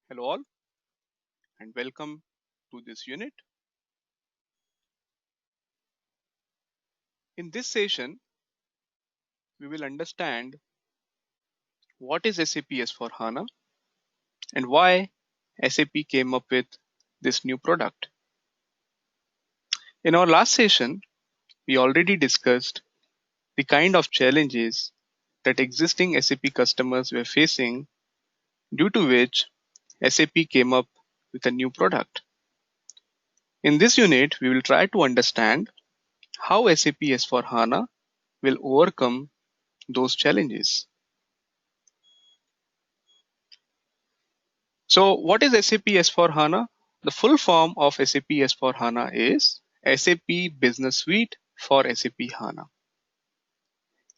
Hello all and welcome to this unit. In this session, we will understand what is SAP S/4HANA and why SAP came up with this new product. In our last session, we already discussed the kind of challenges that existing SAP customers were facing, due to which SAP came up with a new product. In this unit, we will try to understand how SAP S/4HANA will overcome those challenges. So what is SAP S/4HANA? The full form of SAP S/4HANA is SAP Business Suite for SAP HANA.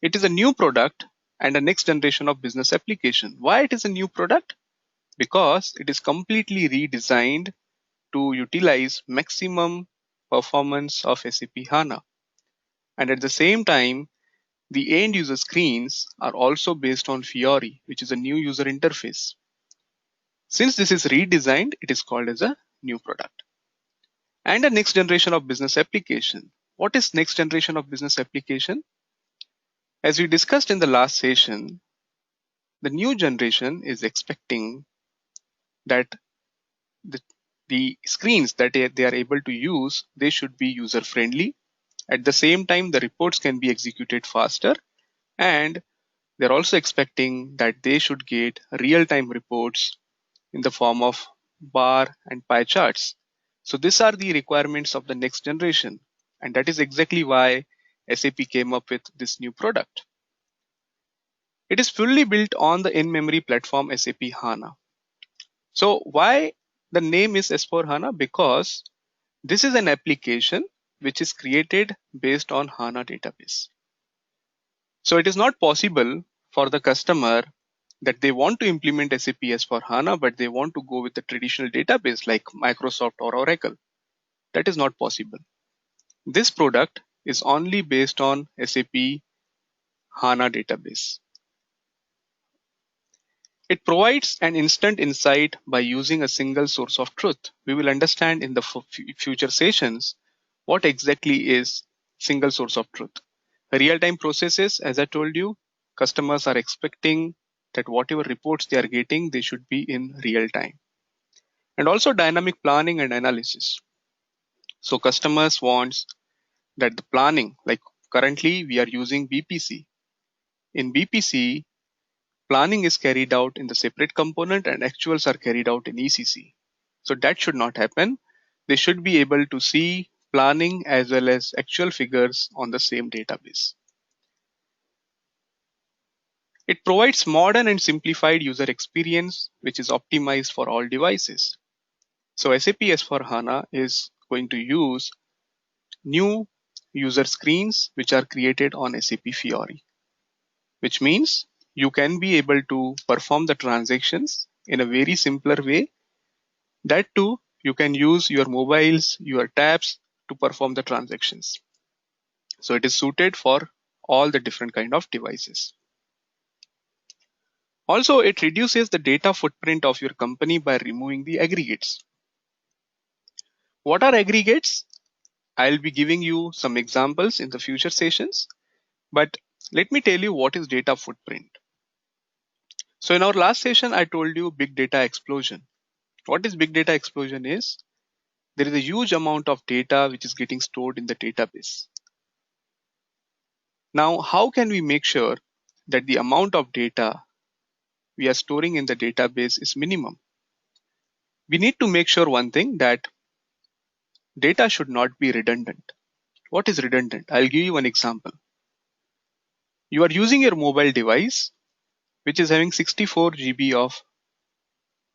It is a new product and a next generation of business application. Why it is a new product? Because it is completely redesigned to utilize maximum performance of SAP HANA. And at the same time, the end user screens are also based on Fiori, which is a new user interface. Since this is redesigned, it is called as a new product. And a next generation of business application. What is next generation of business application? As we discussed in the last session, the new generation is expecting that the, the screens that they are able to use, they should be user friendly. At the same time, the reports can be executed faster, and they're also expecting that they should get real-time reports in the form of bar and pie charts. So these are the requirements of the next generation. And that is exactly why SAP came up with this new product. It is fully built on the in-memory platform SAP HANA. So why the name is S4 HANA? Because this is an application which is created based on HANA database. So it is not possible for the customer that they want to implement SAP S4 HANA, but they want to go with the traditional database like Microsoft or Oracle. That is not possible. This product is only based on SAP HANA database. It provides an instant insight by using a single source of truth. We will understand in the future sessions what exactly is single source of truth. Real-time processes, as I told you, customers are expecting that whatever reports they are getting, they should be in real time. And also dynamic planning and analysis. So customers wants that the planning, like currently we are using BPC. In BPC, planning is carried out in the separate component and actuals are carried out in ECC. So that should not happen. They should be able to see planning as well as actual figures on the same database. It provides modern and simplified user experience, which is optimized for all devices. So SAP S/4HANA is going to use new user screens which are created on SAP Fiori, which means you can be able to perform the transactions in a very simpler way. That too, you can use your mobiles, your tabs to perform the transactions. So it is suited for all the different kind of devices. Also, it reduces the data footprint of your company by removing the aggregates. What are aggregates? I'll be giving you some examples in the future sessions, but let me tell you what is data footprint. So in our last session, I told you big data explosion. What is big data explosion is? There is a huge amount of data which is getting stored in the database. Now, how can we make sure that the amount of data we are storing in the database is minimum? We need to make sure one thing, that data should not be redundant. What is redundant? I'll give you an example. You are using your mobile device which is having 64 GB of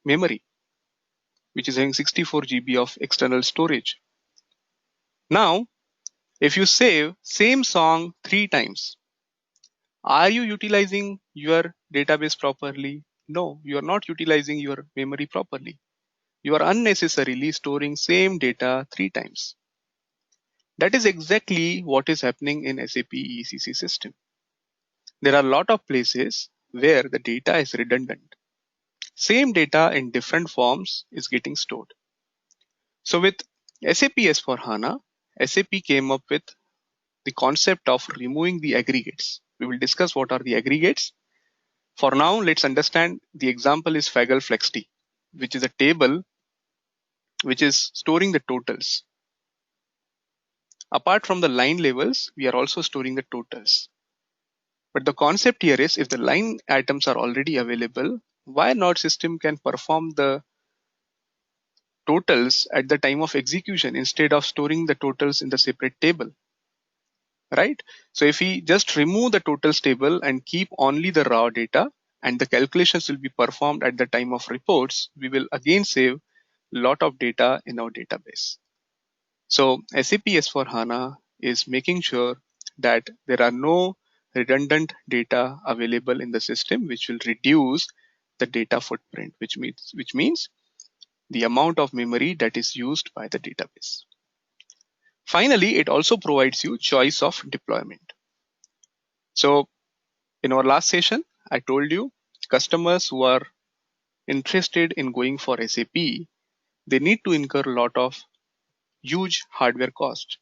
memory, which is having 64 GB of external storage. Now, if you save same song 3 times, are you utilizing your database properly? No, you are not utilizing your memory properly. You are unnecessarily storing same data 3 times. That is exactly what is happening in SAP ECC system. There are a lot of places where the data is redundant. Same data in different forms is getting stored. So with SAP S/4HANA, SAP came up with the concept of removing the aggregates. We will discuss what are the aggregates. For now, let's understand the example is Faggle FlexT, which is a table which is storing the totals. Apart from the line labels, we are also storing the totals. But the concept here is if the line items are already available, why not system can perform the totals at the time of execution instead of storing the totals in the separate table, right? So if we just remove the totals table and keep only the raw data and the calculations will be performed at the time of reports, we will again save a lot of data in our database. So SAP S/4HANA is making sure that there are no redundant data available in the system, which will reduce the data footprint, which means the amount of memory that is used by the database. Finally, it also provides you choice of deployment. So in our last session, I told you customers who are interested in going for SAP, they need to incur a lot of huge hardware cost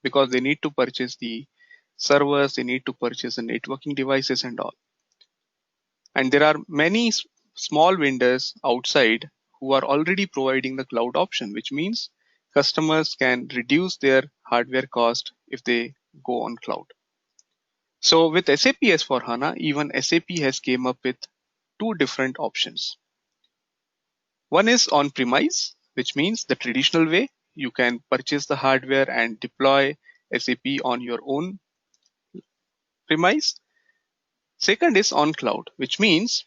because they need to purchase the servers, they need to purchase the networking devices and all. And there are many small vendors outside who are already providing the cloud option, which means customers can reduce their hardware cost if they go on cloud. So with SAP S/4HANA, even SAP has came up with two different options. One is on-premise, which means the traditional way. You can purchase the hardware and deploy SAP on your own premise. Second is on cloud, which means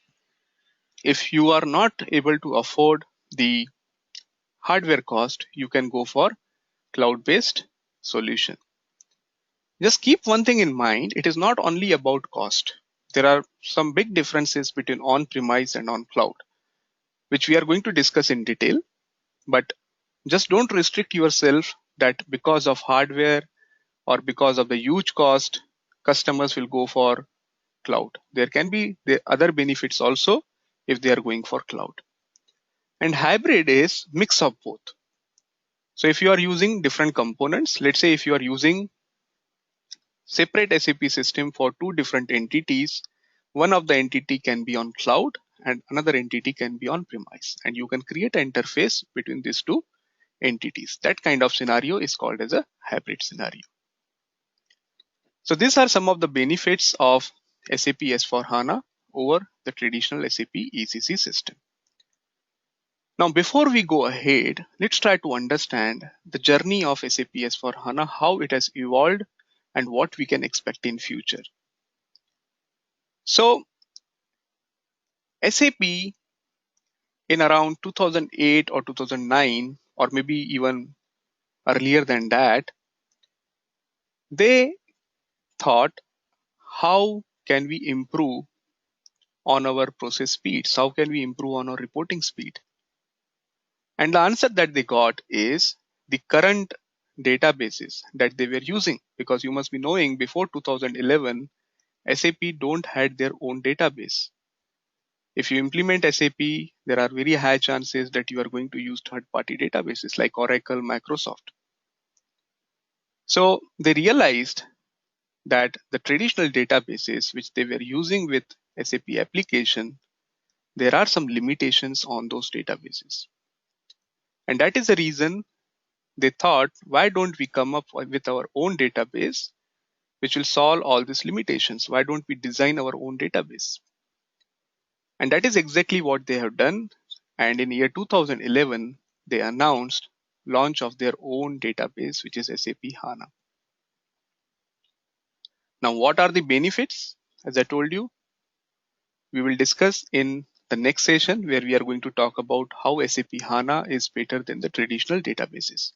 if you are not able to afford the hardware cost, you can go for cloud-based solution. Just keep one thing in mind, it is not only about cost. There are some big differences between on-premise and on cloud, which we are going to discuss in detail, but just don't restrict yourself that because of hardware or because of the huge cost, customers will go for cloud. There can be the other benefits also if they are going for cloud. And hybrid is mix of both. So if you are using different components, let's say if you are using separate SAP system for two different entities, one of the entity can be on cloud and another entity can be on premise, and you can create an interface between these two entities. That kind of scenario is called as a hybrid scenario. So these are some of the benefits of SAP S/4HANA over the traditional SAP ECC system. Now, before we go ahead, let's try to understand the journey of SAP S/4HANA, how it has evolved and what we can expect in future. So SAP in around 2008 or 2009, or maybe even earlier than that, they thought, how can we improve on our process speeds? How can we improve on our reporting speed? And the answer that they got is the current databases that they were using, because you must be knowing before 2011, SAP don't had their own database. If you implement SAP, there are very high chances that you are going to use third-party databases like Oracle, Microsoft. So they realized that the traditional databases which they were using with SAP application, there are some limitations on those databases. And that is the reason they thought, why don't we come up with our own database which will solve all these limitations? Why don't we design our own database? And that is exactly what they have done. And in year 2011, they announced launch of their own database, which is SAP HANA. Now, what are the benefits? As I told you, we will discuss in the next session where we are going to talk about how SAP HANA is better than the traditional databases.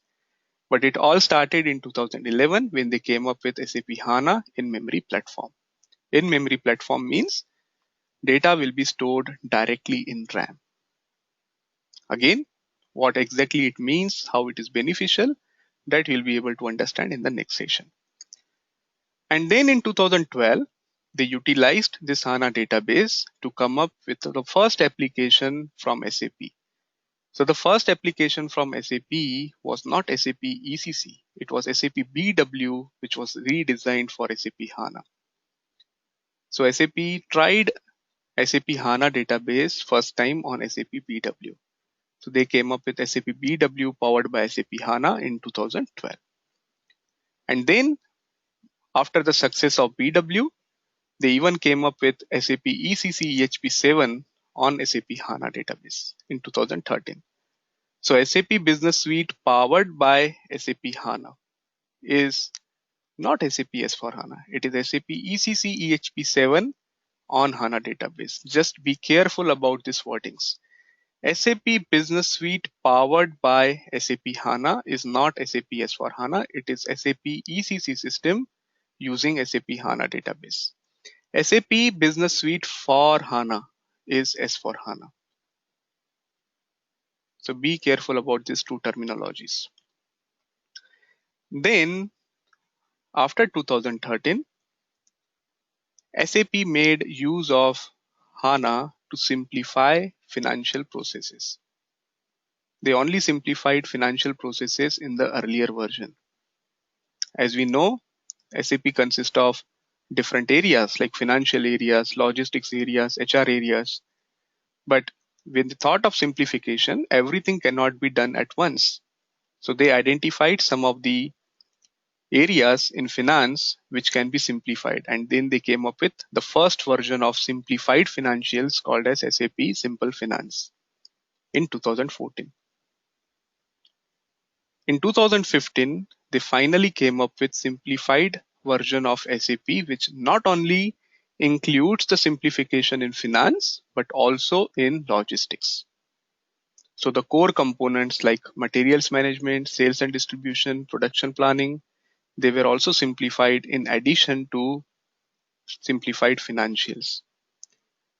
But it all started in 2011 when they came up with SAP HANA in-memory platform. In-memory platform means data will be stored directly in RAM. Again, what exactly it means, how it is beneficial, that you'll be able to understand in the next session. And then in 2012, They utilized this HANA database to come up with the first application from SAP. So the first application from SAP was not SAP ECC. It was SAP BW, which was redesigned for SAP HANA. So SAP tried SAP HANA database first time on SAP BW. So they came up with SAP BW powered by SAP HANA in 2012. And then after the success of BW, they even came up with SAP ECC EHP7 on SAP HANA database in 2013. So SAP Business Suite powered by SAP HANA is not SAP S4HANA. It is SAP ECC EHP7 on HANA database. Just be careful about these wordings. SAP Business Suite powered by SAP HANA is not SAP S4HANA. It is SAP ECC system using SAP HANA database. SAP Business Suite for HANA is S4HANA. So be careful about these two terminologies. Then after 2013, SAP made use of HANA to simplify financial processes. They only simplified financial processes in the earlier version. As we know, SAP consists of different areas like financial areas, logistics areas, HR areas. But with the thought of simplification, everything cannot be done at once. So they identified some of the areas in finance which can be simplified, and then they came up with the first version of simplified financials called as SAP Simple Finance in 2014. In 2015, they finally came up with simplified version of SAP which not only includes the simplification in finance but also in logistics. So the core components like materials management, sales and distribution, production planning, they were also simplified in addition to simplified financials.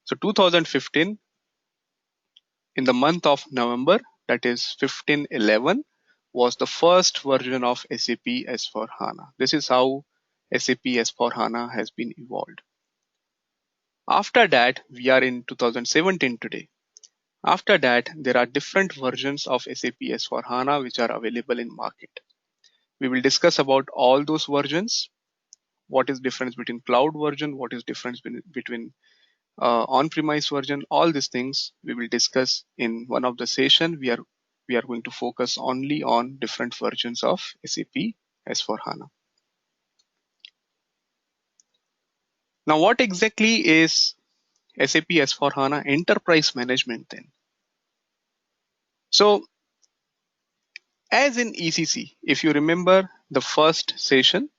So 2015, in the month of November, that is 15/11, was the first version of SAP S4HANA. This is how SAP S4HANA has been evolved. After that, we are in 2017 today. After that, there are different versions of SAP S4HANA which are available in market. We will discuss about all those versions. What is difference between cloud version? What is difference between on-premise version? All these things we will discuss in one of the session. We are going to focus only on different versions of SAP S4HANA. Now, what exactly is SAP S4HANA Enterprise Management then? So, as in ECC, if you remember the first session,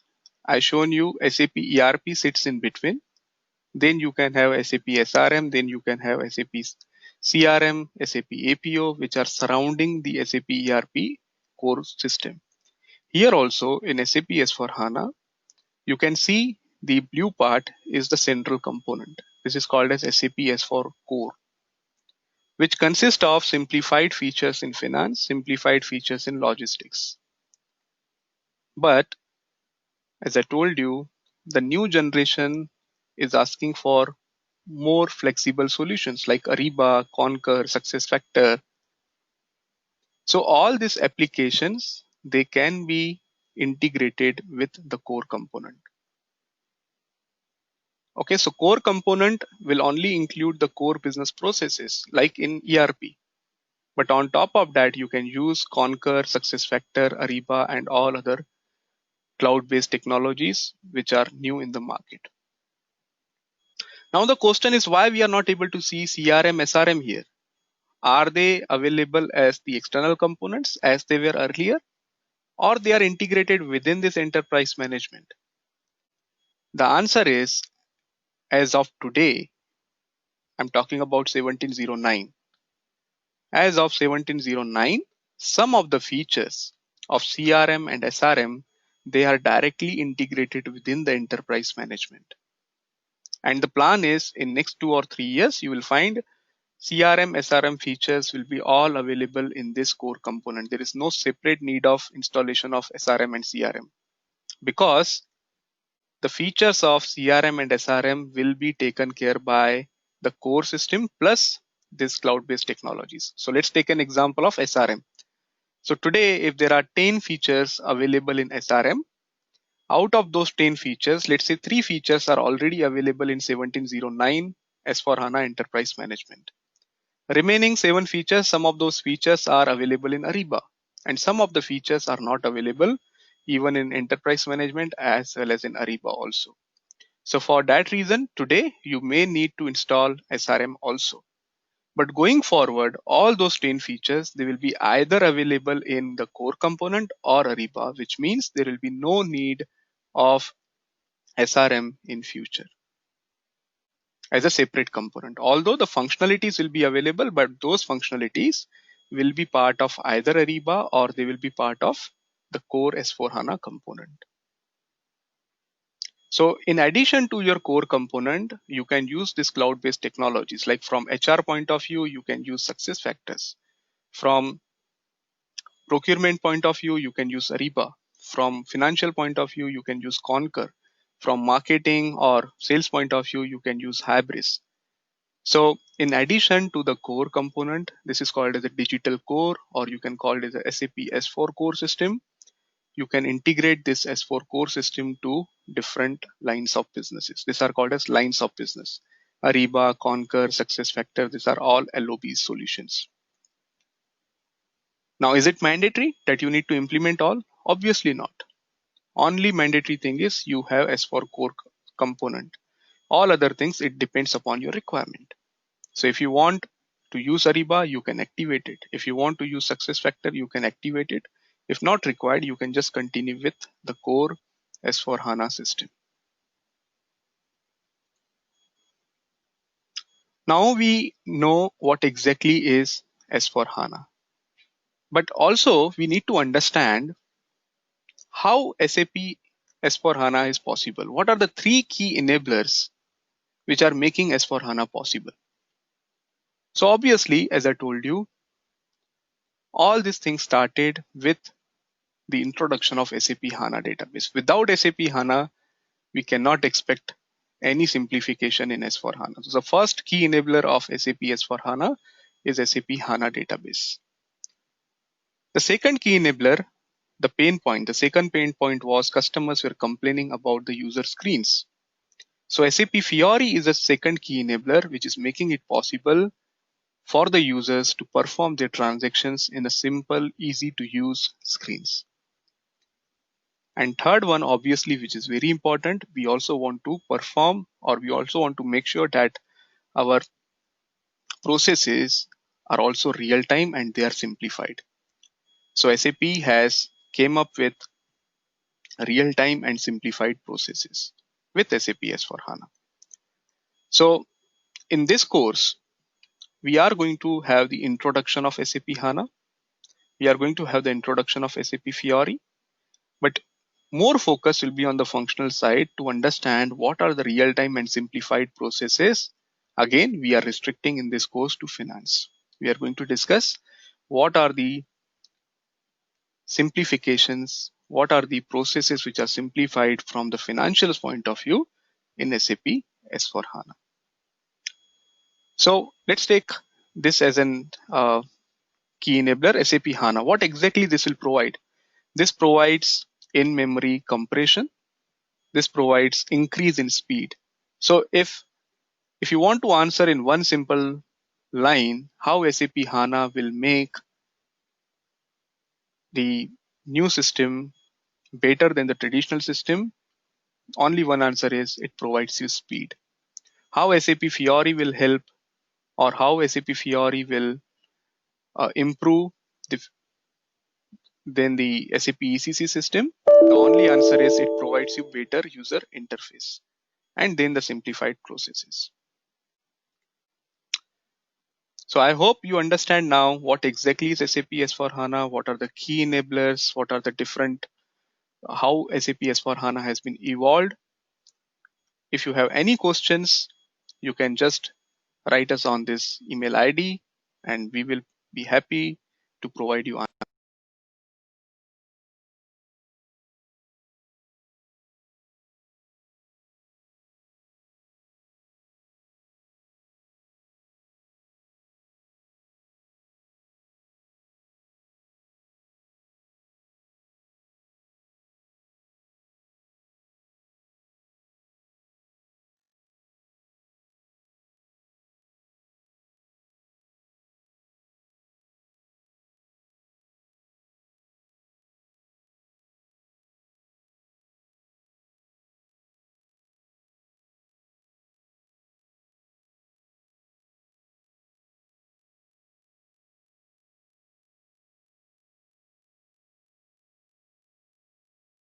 I shown you SAP ERP sits in between. Then you can have SAP SRM, then you can have SAP CRM, SAP APO, which are surrounding the SAP ERP core system. Here also in SAP S4HANA, you can see the blue part is the central component. This is called as SAP S4 Core, which consists of simplified features in finance, simplified features in logistics. But as I told you, the new generation is asking for more flexible solutions like Ariba, Concur, SuccessFactor. So all these applications, they can be integrated with the core component. Okay, so core component will only include the core business processes like in ERP. But on top of that, you can use Concur, SuccessFactor, Ariba, and all other cloud-based technologies which are new in the market. Now the question is why we are not able to see CRM, SRM here. Are they available as the external components as they were earlier, or they are integrated within this enterprise management? The answer is, as of today, I'm talking about 1709. As of 1709, some of the features of CRM and SRM, they are directly integrated within the enterprise management. And the plan is in next 2 or 3 years, you will find CRM, SRM features will be all available in this core component. There is no separate need of installation of SRM and CRM because the features of CRM and SRM will be taken care by the core system plus this cloud-based technologies. So let's take an example of SRM. So today, if there are 10 features available in SRM, out of those 10 features, let's say 3 features are already available in 1709 S4HANA Enterprise Management. Remaining 7 features, some of those features are available in Ariba, and some of the features are not available even in Enterprise Management as well as in Ariba also. So for that reason, today you may need to install SRM also. But going forward, all those 10 features, they will be either available in the core component or Ariba, which means there will be no need of SRM in future as a separate component. Although the functionalities will be available, but those functionalities will be part of either Ariba or they will be part of the core S4HANA component. So in addition to your core component, you can use this cloud-based technologies. Like from HR point of view, you can use SuccessFactors. From procurement point of view, you can use Ariba. From financial point of view, you can use Concur. From marketing or sales point of view, you can use Hybris. So in addition to the core component, this is called as a digital core, or you can call it as a SAP S4 core system. You can integrate this S4 core system to different lines of businesses. These are called as lines of business. Ariba, Concur, SuccessFactors, these are all LOB solutions. Now, is it mandatory that you need to implement all? Obviously not. Only mandatory thing is you have S4 core component. All other things, it depends upon your requirement. So if you want to use Ariba, you can activate it. If you want to use SuccessFactors, you can activate it. If not required, you can just continue with the core S4 HANA system. Now we know what exactly is S4 HANA. But also we need to understand how SAP S4 HANA is possible. What are the 3 key enablers which are making S4 HANA possible? So obviously, as I told you, all these things started with the introduction of SAP HANA database. Without SAP HANA, we cannot expect any simplification in S4 HANA. So the first key enabler of SAP S4 HANA is SAP HANA database. The second key enabler, the second pain point was customers were complaining about the user screens. So SAP Fiori is a second key enabler, which is making it possible for the users to perform their transactions in a simple, easy to use screens. And third one, obviously, which is very important, we also want to perform, or we also want to make sure that our processes are also real time and they are simplified. So SAP has came up with real time and simplified processes with SAP S4HANA. So in this course, we are going to have the introduction of SAP HANA. We are going to have the introduction of SAP Fiori, but more focus will be on the functional side to understand what are the real-time and simplified processes. Again, we are restricting in this course to finance. We are going to discuss what are the simplifications, what are the processes which are simplified from the financials point of view in SAP S4HANA. So let's take this as an key enabler, SAP HANA. What exactly this will provide? This provides in-memory compression. This provides increase in speed. So if you want to answer in one simple line how SAP HANA will make the new system better than the traditional system, only one answer is it provides you speed. How SAP Fiori will help, or how SAP Fiori will improve than the SAP ECC system, the only answer is it provides you better user interface and then the simplified processes. So I hope you understand now what exactly is SAP S4HANA, what are the key enablers, what are the different, how SAP S4HANA has been evolved. If you have any questions, you can just write us on this email ID and we will be happy to provide you answers.